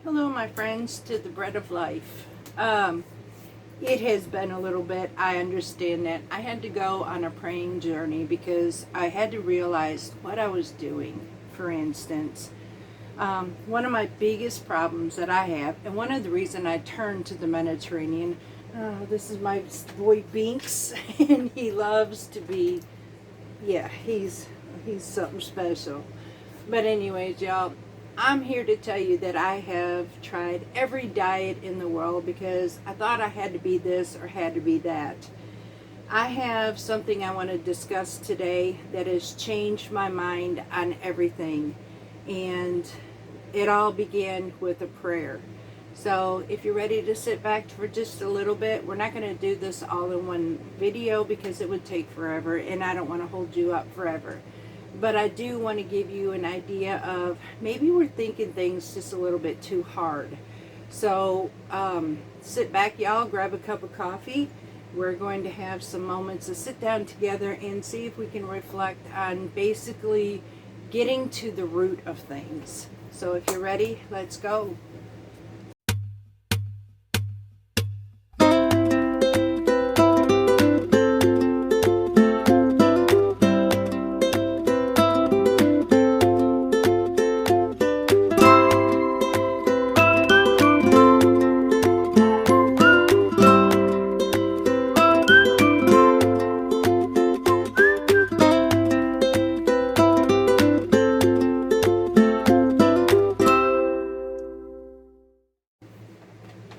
Hello, my friends, to the bread of life. It has been a little bit, I understand that. I had to go on a praying journey because I had to realize what I was doing. For instance, one of my biggest problems that I have, and one of the reason I turned to the Mediterranean, this is my boy Binks, and he loves to be, yeah, he's something special. But anyways, y'all, I'm here to tell you that I have tried every diet in the world because I thought I had to be this or had to be that. I have something I want to discuss today that has changed my mind on everything. And it all began with a prayer. So if you're ready to sit back for just a little bit, we're not going to do this all in one video because it would take forever and I don't want to hold you up forever. But I do want to give you an idea of maybe we're thinking things just a little bit too hard. So sit back, y'all, grab a cup of coffee. We're going to have some moments to sit down together and see if we can reflect on basically getting to the root of things. So if you're ready, let's go.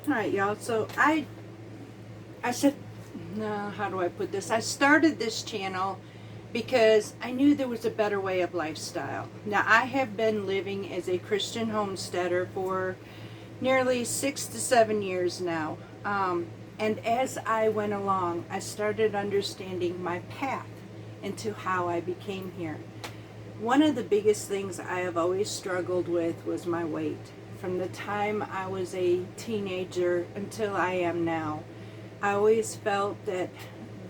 All right, y'all. So I said, no, how do I put this? I started this channel because I knew there was a better way of lifestyle. Now, I have been living as a Christian homesteader for nearly 6 to 7 years now. And as I went along, I started understanding my path into how I became here. One of the biggest things I have always struggled with was my weight. From the time I was a teenager until I am now, I always felt that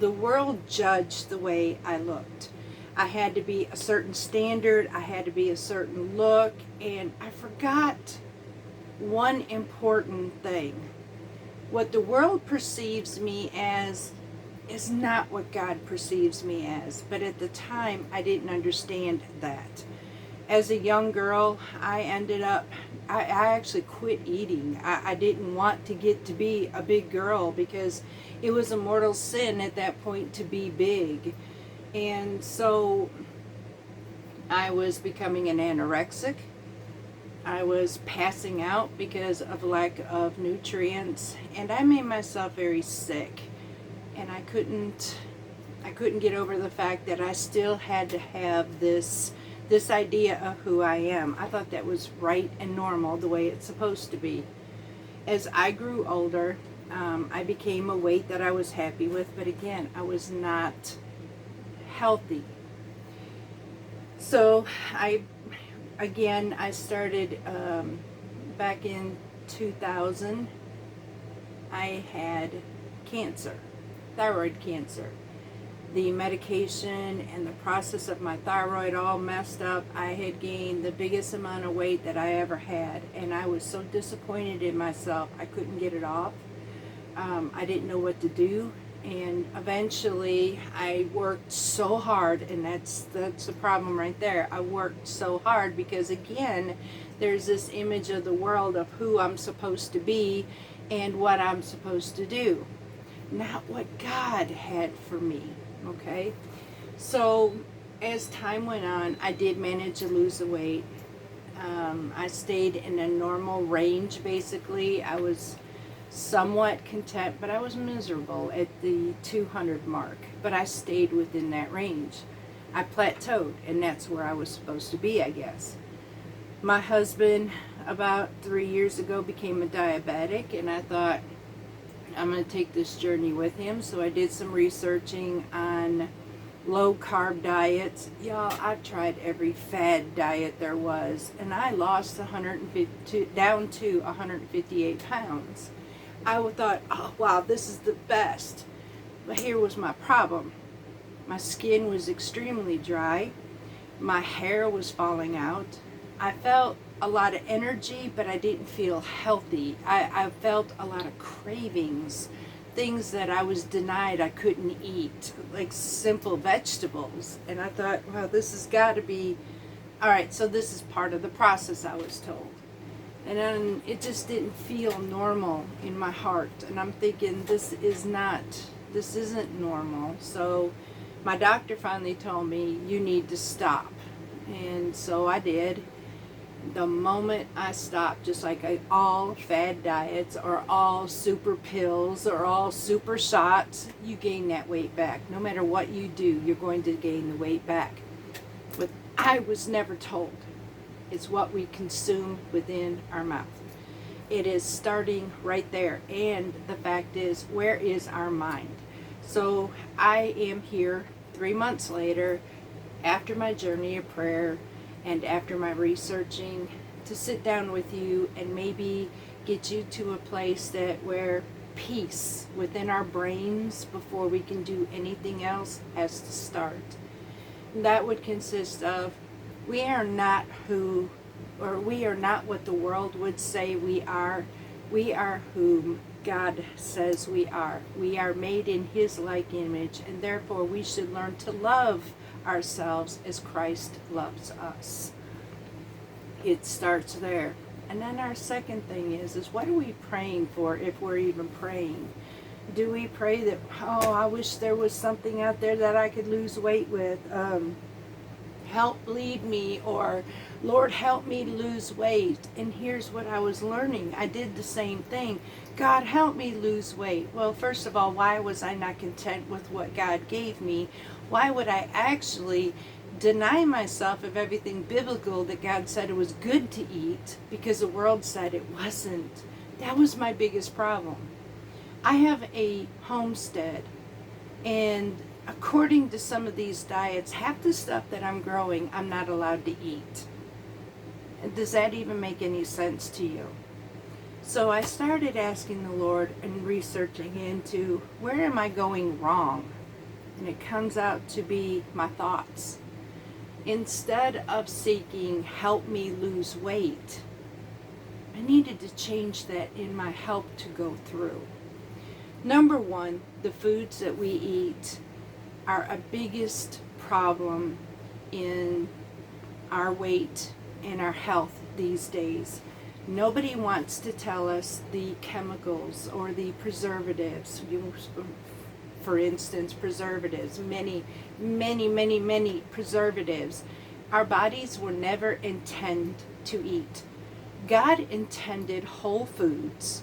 the world judged the way I looked. I had to be a certain standard, I had to be a certain look, and I forgot one important thing. What the world perceives me as is not what God perceives me as. But at the time, I didn't understand that. As a young girl, I actually quit eating. I didn't want to get to be a big girl because it was a mortal sin at that point to be big. And so I was becoming an anorexic. I was passing out because of lack of nutrients, and I made myself very sick. And I couldn't get over the fact that I still had to have this idea of who I am. I thought that was right and normal, the way it's supposed to be. As I grew older, I became a weight that I was happy with, but again, I was not healthy. So I started back in 2000. I had cancer, thyroid cancer. The medication and the process of my thyroid all messed up. I had gained the biggest amount of weight that I ever had, and I was so disappointed in myself. I couldn't get it off. I didn't know what to do, and eventually I worked so hard, and that's the problem right there. I worked so hard because, again, there's this image of the world of who I'm supposed to be and what I'm supposed to do, not what God had for me. Okay, so as time went on, I did manage to lose the weight. I stayed in a normal range, basically. I was somewhat content, but I was miserable at the 200 mark, but I stayed within that range. I plateaued, and that's where I was supposed to be, I guess. My husband, about 3 years ago, became a diabetic, and I thought, I'm going to take this journey with him. So I did some researching on low carb diets. Y'all, I've tried every fad diet there was, and I lost down to 158 pounds. I thought, oh wow, this is the best. But here was my problem. My skin was extremely dry. My hair was falling out. I felt a lot of energy, but I didn't feel healthy. I felt a lot of cravings, things that I was denied I couldn't eat, like simple vegetables. And I thought, wow, this has got to be, all right, so this is part of the process, I was told. And then it just didn't feel normal in my heart. And I'm thinking, this isn't normal. So my doctor finally told me, you need to stop. And so I did. The moment I stopped, just like all fad diets or all super pills or all super shots, you gain that weight back. No matter what you do, you're going to gain the weight back. But I was never told. It's what we consume within our mouth. It is starting right there. And the fact is, where is our mind? So I am here 3 months later, after my journey of prayer and after my researching, to sit down with you and maybe get you to a place that where peace within our brains before we can do anything else has to start. And that would consist of, we are not what the world would say we are. We are whom God says we are. We are made in His like image, and therefore we should learn to love ourselves as Christ loves us. It starts there. And then our second thing is what are we praying for, if we're even praying? Do we pray that, oh, I wish there was something out there that I could lose weight with? Help lead me, or Lord, help me lose weight. And here's what I was learning. I did the same thing. God, help me lose weight. Well, first of all, why was I not content with what God gave me? Why would I actually deny myself of everything biblical that God said it was good to eat because the world said it wasn't? That was my biggest problem. I have a homestead, and according to some of these diets, half the stuff that I'm growing, I'm not allowed to eat. Does that even make any sense to you? So I started asking the Lord and researching into, where am I going wrong? And it comes out to be my thoughts. Instead of seeking, help me lose weight, I needed to change that in my help to go through. Number one, the foods that we eat are a biggest problem in our weight and our health these days. Nobody wants to tell us the chemicals or the preservatives. For instance, preservatives, many preservatives. Our bodies were never intended to eat. God intended whole foods.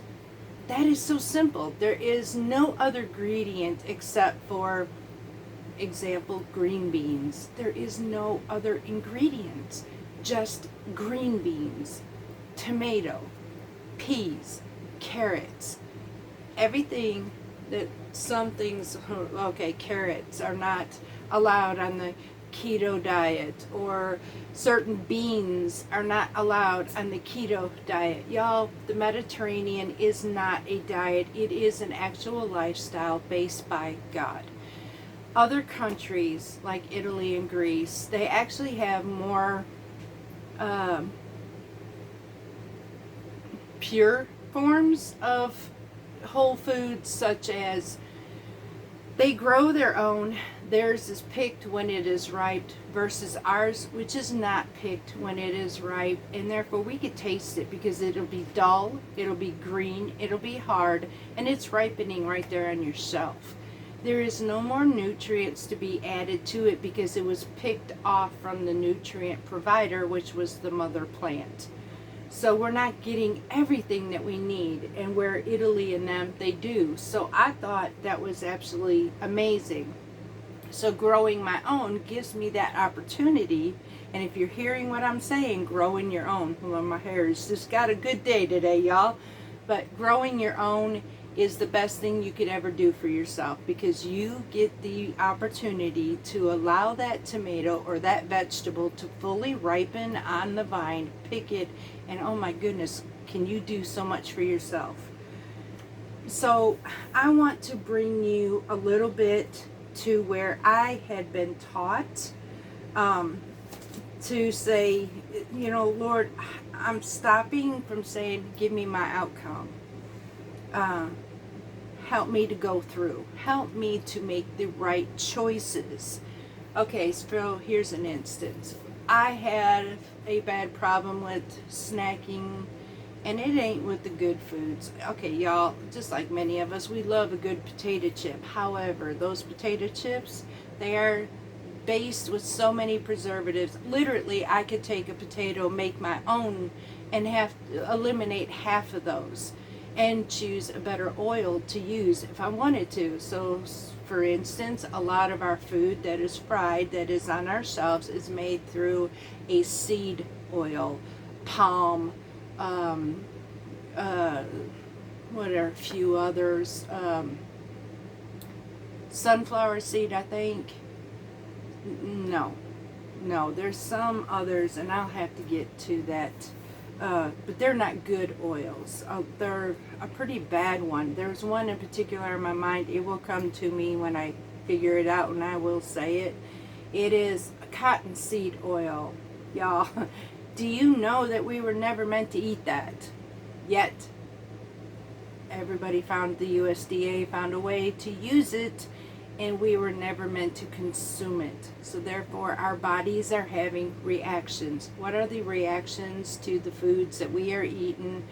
That is so simple. There is no other ingredient except for, example, green beans. There is no other ingredients, just green beans, tomato, peas, carrots, everything that some things, okay, carrots are not allowed on the keto diet, or certain beans are not allowed on the keto diet. Y'all, the Mediterranean is not a diet. It is an actual lifestyle based by God. Other countries like Italy and Greece, they actually have more pure forms of whole foods, such as they grow their own. Theirs is picked when it is ripe versus ours, which is not picked when it is ripe, and therefore we could taste it because it'll be dull, it'll be green, it'll be hard, and it's ripening right there on your shelf. There is no more nutrients to be added to it because it was picked off from the nutrient provider, which was the mother plant. So we're not getting everything that we need, and where Italy and them, they do. So I thought that was absolutely amazing. So growing my own gives me that opportunity. And if you're hearing what I'm saying, growing your own. Well, my hair has just got a good day today, y'all. But growing your own is the best thing you could ever do for yourself, because you get the opportunity to allow that tomato or that vegetable to fully ripen on the vine, pick it, and oh my goodness, can you do so much for yourself? So I want to bring you a little bit to where I had been taught to say, you know, Lord, I'm stopping from saying, give me my outcome. Help me to go through. Help me to make the right choices. Okay, so here's an instance. I had a bad problem with snacking, and it ain't with the good foods. Okay, y'all, just like many of us, we love a good potato chip. However, those potato chips, they are based with so many preservatives. Literally, I could take a potato, make my own, and have eliminate half of those and choose a better oil to use if I wanted to. So for instance, a lot of our food that is fried, that is on our shelves, is made through a seed oil, palm, what are a few others, sunflower seed, I think. No, there's some others, and I'll have to get to that. But they're not good oils. They're a pretty bad one. There's one in particular in my mind. It will come to me when I figure it out, and I will say it. It is a cottonseed oil. Y'all, do you know that we were never meant to eat that? Yet, everybody found, the USDA found a way to use it, and we were never meant to consume it. So therefore, our bodies are having reactions. What are the reactions to the foods that we are eating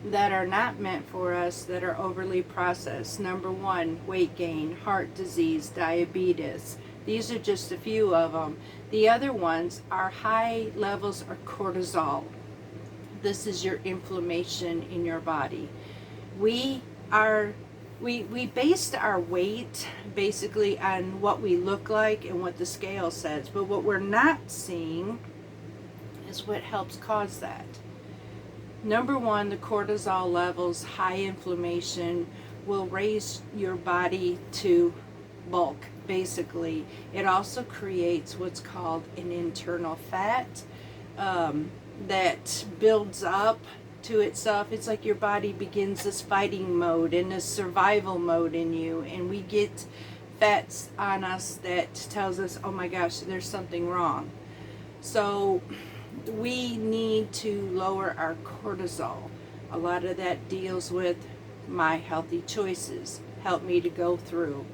that are not meant for us, that are overly processed? Number one, weight gain, heart disease, diabetes. These are just a few of them. The other ones are high levels of cortisol. This is your inflammation in your body. We based our weight basically on what we look like and what the scale says, but what we're not seeing is what helps cause that. Number one, the cortisol levels, high inflammation, will raise your body to bulk, basically. It also creates what's called an internal fat that builds up to itself. It's like your body begins this fighting mode and this survival mode in you, and we get fats on us that tells us, oh my gosh, there's something wrong. So we need to lower our cortisol. A lot of that deals with my healthy choices. Help me to go through.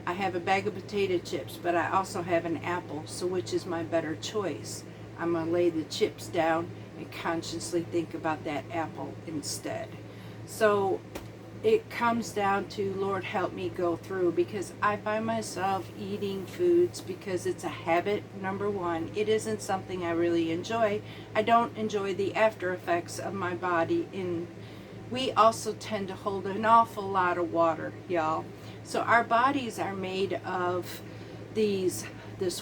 I have a bag of potato chips, but I also have an apple, so which is my better choice? I'm going to lay the chips down and consciously think about that apple instead. So it comes down to, Lord, help me go through, because I find myself eating foods because it's a habit. Number one, it isn't something I really enjoy. I don't enjoy the after effects of my body. And we also tend to hold an awful lot of water, y'all. So our bodies are made of this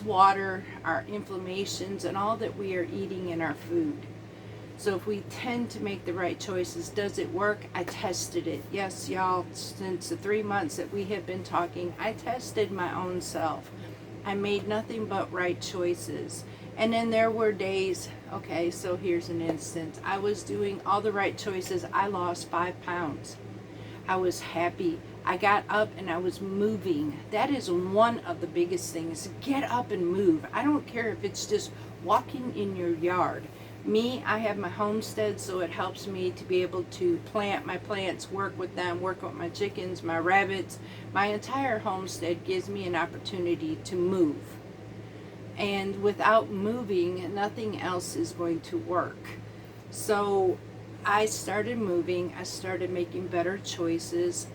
water, our inflammations, and all that we are eating in our food. So if we tend to make the right choices, does it work? I tested it. Yes, y'all, since the 3 months that we have been talking, I tested my own self. I made nothing but right choices. And then there were days, okay, so here's an instance. I was doing all the right choices. I lost 5 pounds. I was happy. I got up and I was moving. That is one of the biggest things. Get up and move. I don't care if it's just walking in your yard. Me, I have my homestead, so it helps me to be able to plant my plants, work with them, work with my chickens, my rabbits. My entire homestead gives me an opportunity to move. And without moving, nothing else is going to work. So I started moving. I started making better choices.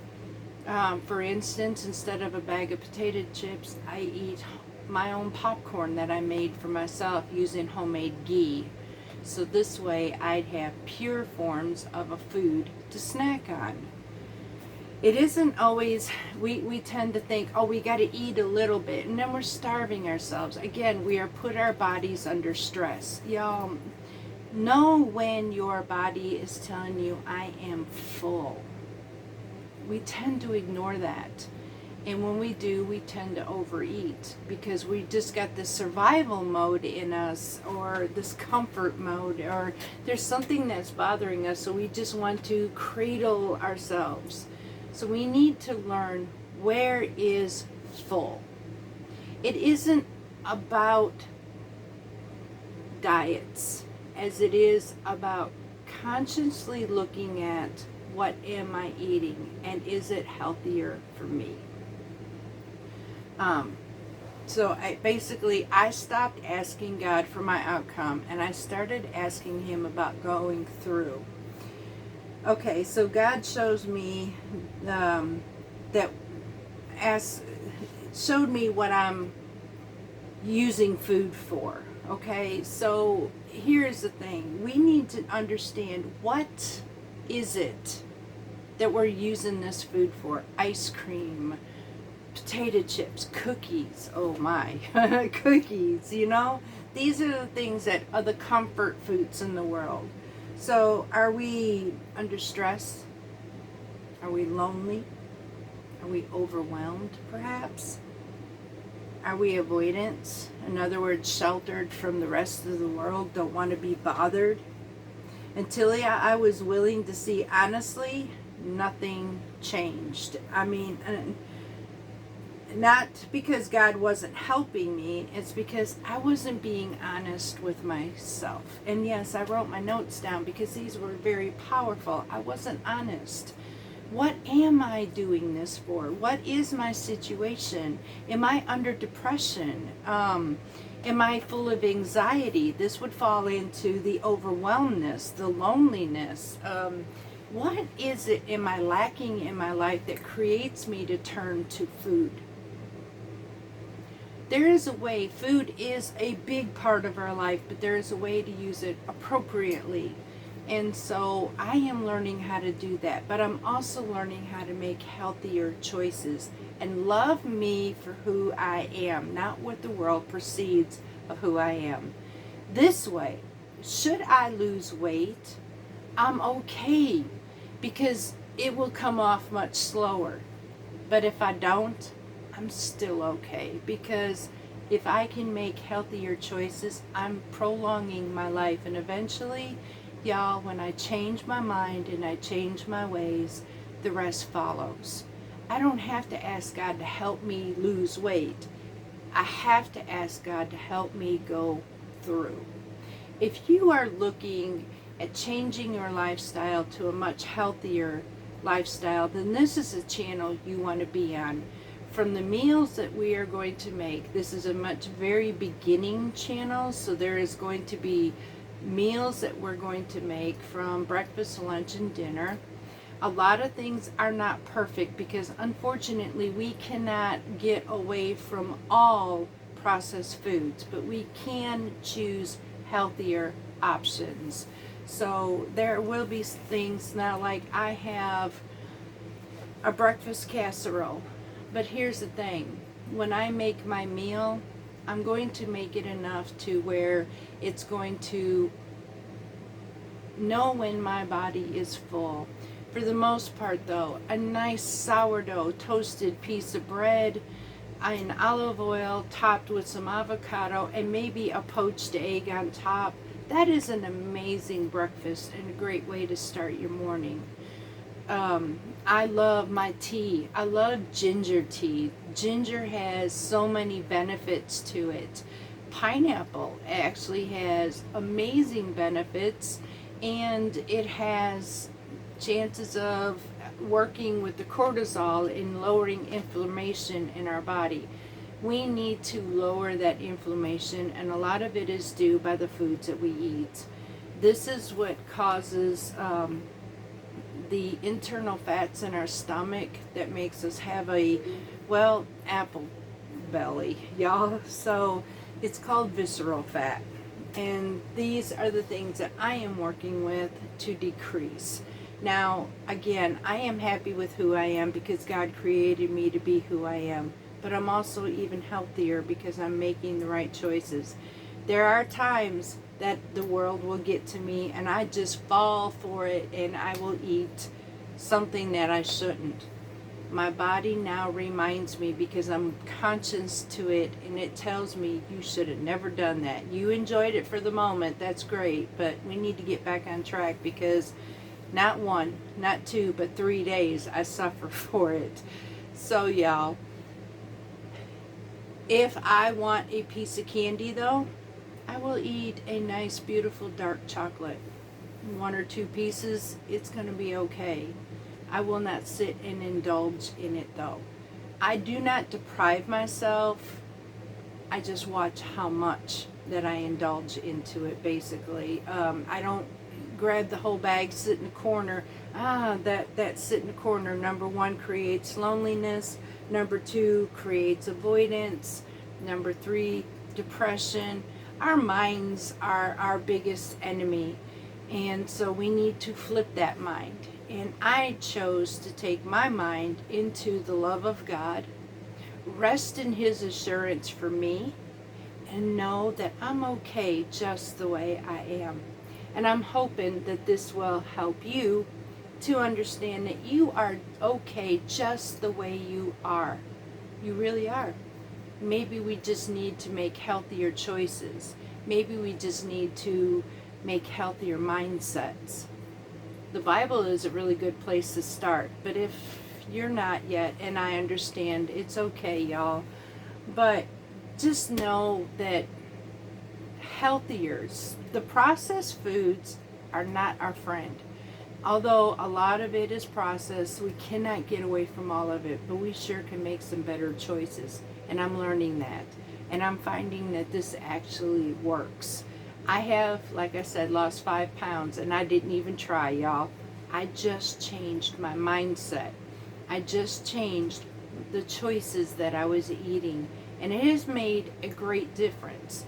For instance, instead of a bag of potato chips, I eat my own popcorn that I made for myself using homemade ghee. So this way I'd have pure forms of a food to snack on. It isn't always, we tend to think, oh, we got to eat a little bit, and then we're starving ourselves. Again, we are put our bodies under stress. Y'all, know when your body is telling you, I am full. We tend to ignore that. And when we do, we tend to overeat because we just got this survival mode in us, or this comfort mode, or there's something that's bothering us, so we just want to cradle ourselves. So we need to learn where is full. It isn't about diets as it is about consciously looking at what am I eating and is it healthier for me. So I stopped asking God for my outcome and I started asking him about going through. Okay, so God shows me showed me what I'm using food for. Okay, so here's the thing. We need to understand, what is it that we're using this food for? Ice cream, potato chips, cookies. Oh my, cookies, you know? These are the things that are the comfort foods in the world. So are we under stress? Are we lonely? Are we overwhelmed, perhaps? Are we avoidant? In other words, sheltered from the rest of the world, don't want to be bothered? Until I was willing to see, honestly, nothing changed. I mean, not because God wasn't helping me, it's because I wasn't being honest with myself. And yes, I wrote my notes down because these were very powerful. I wasn't honest. What am I doing this for? What is my situation? Am I under depression? Am I full of anxiety? This would fall into the overwhelmness, the loneliness. What is it am I lacking in my life that creates me to turn to food? There is a way. Food is a big part of our life, but there is a way to use it appropriately. And so I am learning how to do that, but I'm also learning how to make healthier choices and love me for who I am, not what the world perceives of who I am. This way, should I lose weight, I'm okay because it will come off much slower. But if I don't, I'm still okay, because if I can make healthier choices, I'm prolonging my life, and eventually, y'all, when I change my mind and I change my ways, the rest follows. I don't have to ask God to help me lose weight. I have to ask God to help me go through. If you are looking at changing your lifestyle to a much healthier lifestyle, then this is a channel you want to be on. From the meals that we are going to make, this is a very beginning channel, so there is going to be meals that we're going to make from breakfast, lunch, and dinner. A lot of things are not perfect because unfortunately we cannot get away from all processed foods, but we can choose healthier options. So there will be things now, like I have a breakfast casserole, but here's the thing. When I make my meal, I'm going to make it enough to where it's going to know when my body is full. For the most part though, a nice sourdough toasted piece of bread in olive oil topped with some avocado and maybe a poached egg on top, that is an amazing breakfast and a great way to start your morning. I love my tea. I love ginger tea. Ginger has so many benefits to it. Pineapple actually has amazing benefits, and it has chances of working with the cortisol in lowering inflammation in our body. We need to lower that inflammation, and a lot of it is due by the foods that we eat. This is what causes the internal fats in our stomach that makes us have apple belly, y'all. So it's called visceral fat. And these are the things that I am working with to decrease. Now, again, I am happy with who I am because God created me to be who I am. But I'm also even healthier because I'm making the right choices. There are times that the world will get to me and I just fall for it and I will eat something that I shouldn't. My body now reminds me because I'm conscious to it, and it tells me you should have never done that. You enjoyed it for the moment, that's great, but we need to get back on track because not 1, not 2, but 3 days I suffer for it. So y'all, if I want a piece of candy though, I will eat a nice beautiful dark chocolate. one or two pieces, it's going to be okay. I will not sit and indulge in it though. I do not deprive myself. I just watch how much that I indulge into it, basically. I don't grab the whole bag, sit in the corner. That sit in the corner, number one, creates loneliness. Number two, creates avoidance. Number three, depression. Our minds are our biggest enemy. And so we need to flip that mind. And I chose to take my mind into the love of God, rest in His assurance for me, and know that I'm okay just the way I am. And I'm hoping that this will help you to understand that you are okay just the way you are. You really are. Maybe we just need to make healthier choices. Maybe we just need to make healthier mindsets. The Bible is a really good place to start, but if you're not yet, and I understand, it's okay, y'all, but just know that the processed foods are not our friend. Although a lot of it is processed, we cannot get away from all of it, but we sure can make some better choices, and I'm learning that, and I'm finding that this actually works. I have, like I said, lost 5 pounds, and I didn't even try, y'all. I just changed my mindset. I just changed the choices that I was eating, and it has made a great difference.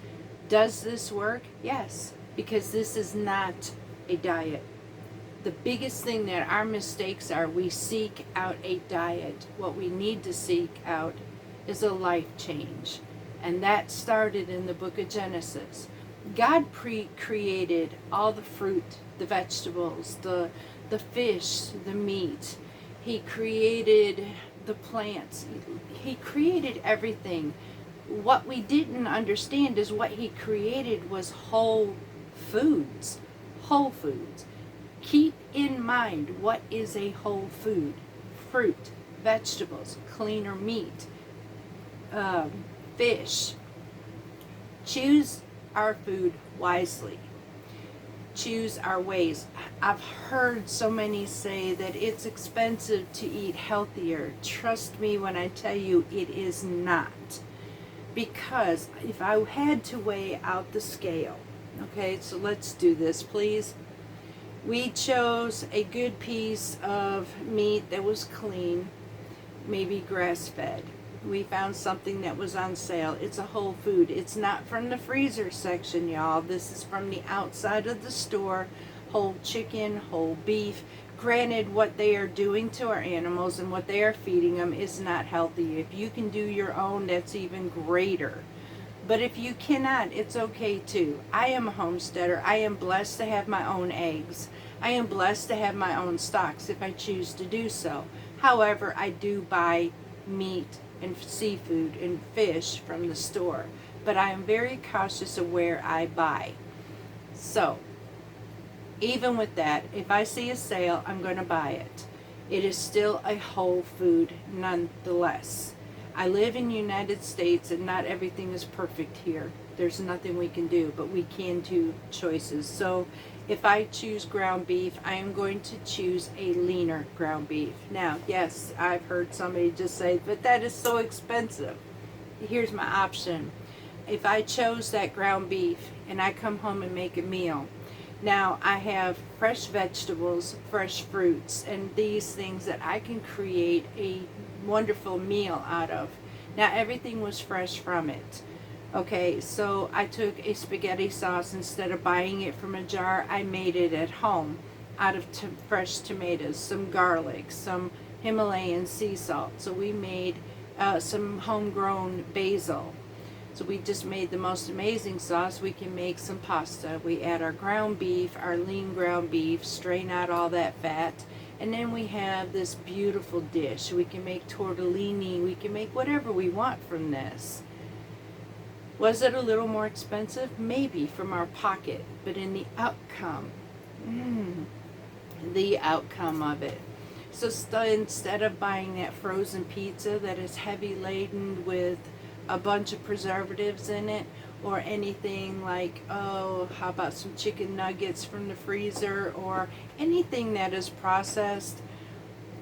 Does this work? Yes, because this is not a diet. The biggest thing that our mistakes are, we seek out a diet. What we need to seek out is a life change, and that started in the book of Genesis. God created all the fruit, the vegetables, the fish, the meat. He created the plants. He created everything. What we didn't understand is what He created was whole foods. Whole foods. Keep in mind, what is a whole food? Fruit, vegetables, cleaner meat, fish. Choose our food wisely. Choose our ways. I've heard so many say that it's expensive to eat healthier. Trust me when I tell you it is not. Because if I had to weigh out the scale, okay, so let's do this, please. We chose a good piece of meat that was clean, maybe grass-fed. We found something that was on sale. It's a whole food. It's not from the freezer section, y'all. This is from the outside of the store. Whole chicken, whole beef. Granted, what they are doing to our animals and what they are feeding them is not healthy. If you can do your own, that's even greater. But if you cannot, it's okay too. I am a homesteader. I am blessed to have my own eggs. I am blessed to have my own stocks if I choose to do so. However, I do buy meat and seafood and fish from the store. But I am very cautious of where I buy. So, even with that, if I see a sale, I'm going to buy it. It is still a whole food nonetheless. I live in the United States and not everything is perfect here. There's nothing we can do, but we can do choices. So if I choose ground beef, I am going to choose a leaner ground beef. Now, yes, I've heard somebody just say, but that is so expensive. Here's my option. If I chose that ground beef and I come home and make a meal, now I have fresh vegetables, fresh fruits, and these things that I can create a wonderful meal out of. Now everything was fresh from it. Okay, so I took a spaghetti sauce. Instead of buying it from a jar, I made it at home out of fresh tomatoes, some garlic, some Himalayan sea salt. So we made some homegrown basil. So we just made the most amazing sauce. We can make some pasta. We add our ground beef, our lean ground beef, strain out all that fat, and then we have this beautiful dish. We can make tortellini. We can make whatever we want from this. Was it a little more expensive? Maybe from our pocket, but in the outcome of it. So instead of buying that frozen pizza that is heavy laden with a bunch of preservatives in it, or anything like, oh, how about some chicken nuggets from the freezer, or anything that is processed.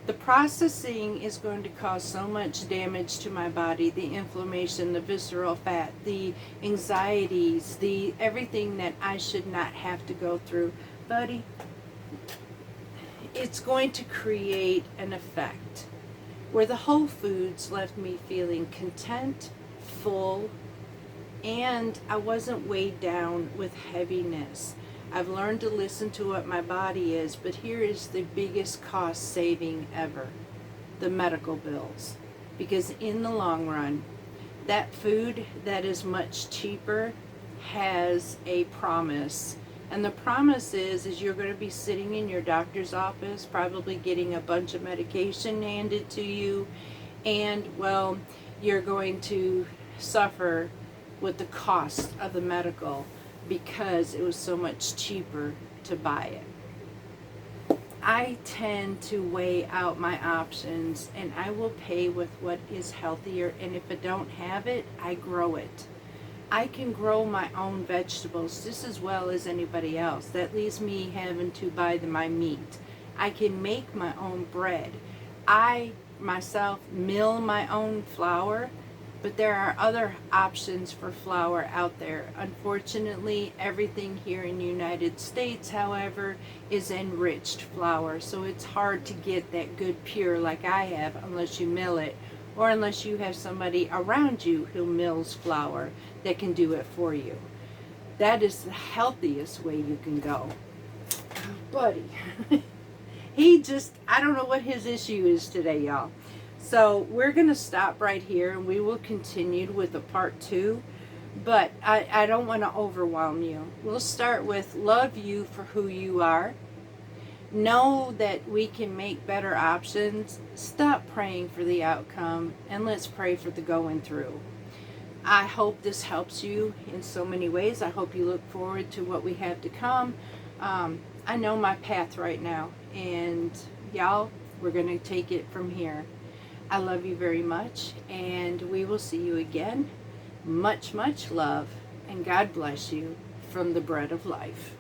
The processing is going to cause so much damage to my body, the inflammation, the visceral fat, the anxieties, the everything that I should not have to go through. Buddy, it's going to create an effect where the whole foods left me feeling content, full, and I wasn't weighed down with heaviness. I've learned to listen to what my body is, but here is the biggest cost saving ever: the medical bills. Because in the long run, that food that is much cheaper has a promise. And the promise is you're going to be sitting in your doctor's office, probably getting a bunch of medication handed to you, and, well, you're going to suffer with the cost of the medical because it was so much cheaper to buy it. I tend to weigh out my options, and I will pay with what is healthier, and if I don't have it, I grow it. I can grow my own vegetables just as well as anybody else. That leaves me having to buy my meat. I can make my own bread. I myself mill my own flour, but there are other options for flour out there. Unfortunately, everything here in the United States, however, is enriched flour, so it's hard to get that good pure like I have unless you mill it, or unless you have somebody around you who mills flour that can do it for you. That is the healthiest way you can go. Buddy, I don't know what his issue is today, y'all. So we're going to stop right here, and we will continue with a part 2. But I don't want to overwhelm you. We'll start with love you for who you are. Know that we can make better options. Stop praying for the outcome, and let's pray for the going through. I hope this helps you in so many ways. I hope you look forward to what we have to come. I know my path right now, and y'all, we're going to take it from here. I love you very much, and we will see you again. Much, much love, and God bless you from the bread of life.